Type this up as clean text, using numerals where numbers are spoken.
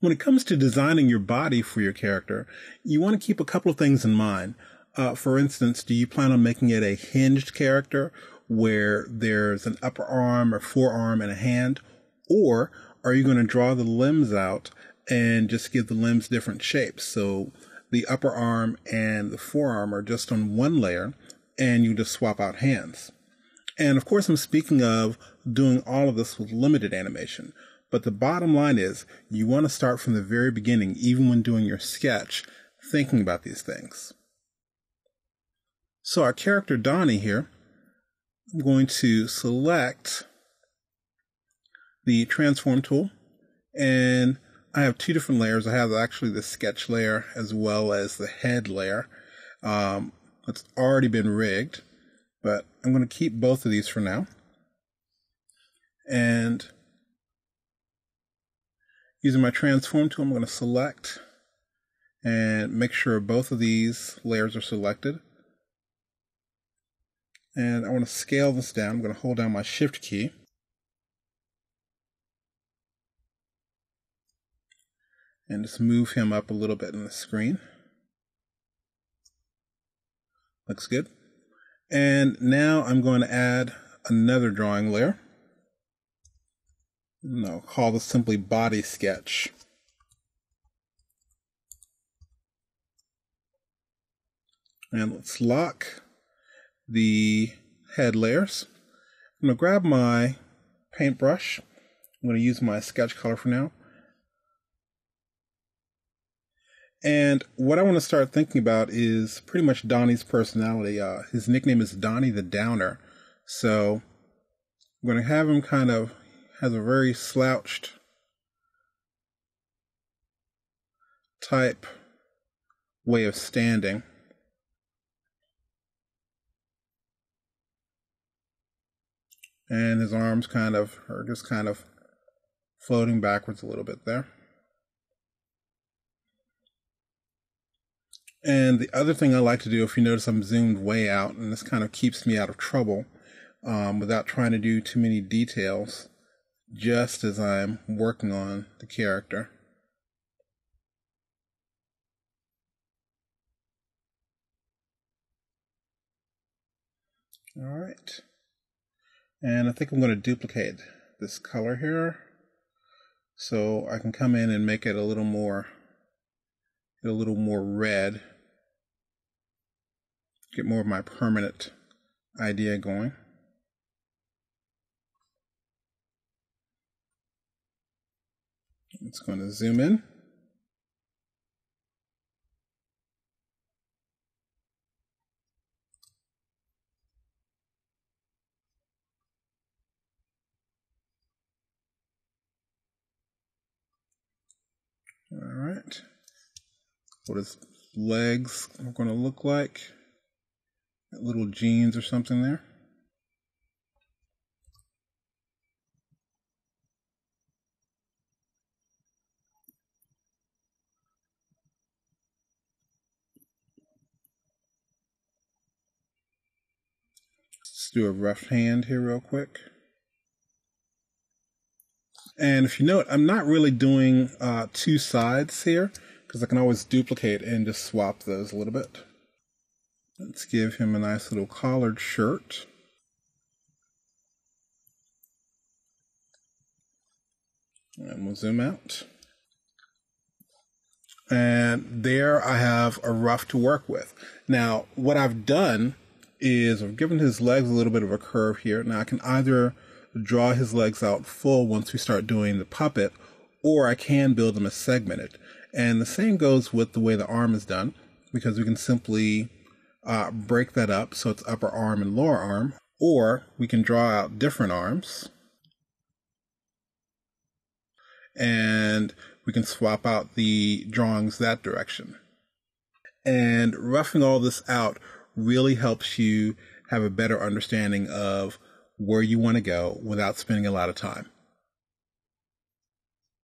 When it comes to designing your body for your character, you want to keep a couple of things in mind. For instance, do you plan on making it a hinged character where there's an upper arm or forearm and a hand? Or are you going to draw the limbs out and just give the limbs different shapes? So the upper arm and the forearm are just on one layer and you just swap out hands. And of course, I'm speaking of doing all of this with limited animation. But the bottom line is you want to start from the very beginning, even when doing your sketch, thinking about these things. So our character Donnie here, I'm going to select the transform tool, and I have two different layers. I have actually the sketch layer as well as the head layer. It's already been rigged, but I'm going to keep both of these for now. And using my transform tool, I'm going to select and make sure both of these layers are selected. And I want to scale this down. I'm going to hold down my Shift key. And just move him up a little bit in the screen. Looks good. And now I'm going to add another drawing layer. And I'll call this simply Body Sketch. And let's lock the head layers. I'm going to grab my paintbrush. I'm going to use my sketch color for now. And what I want to start thinking about is pretty much Donnie's personality. His nickname is Donnie the Downer. So I'm going to have him kind of has a very slouched type way of standing. And his arms are just kind of floating backwards a little bit there. And the other thing I like to do, if you notice I'm zoomed way out, and this kind of keeps me out of trouble without trying to do too many details, just as I'm working on the character. All right. And I think I'm going to duplicate this color here so I can come in and make it a little more red. Get more of my permanent idea going. It's going to zoom in. All right. What his legs are going to look like. Little jeans or something there. Let's do a rough hand here real quick. And if you note, I'm not really doing two sides here because I can always duplicate and just swap those a little bit. Let's give him a nice little collared shirt. And we'll zoom out. And there I have a rough to work with. Now, what I've done is I've given his legs a little bit of a curve here. Now, I can either draw his legs out full once we start doing the puppet, or I can build them as segmented. And the same goes with the way the arm is done, because we can simply break that up so it's upper arm and lower arm, or we can draw out different arms and we can swap out the drawings that direction. And roughing all this out really helps you have a better understanding of where you want to go without spending a lot of time.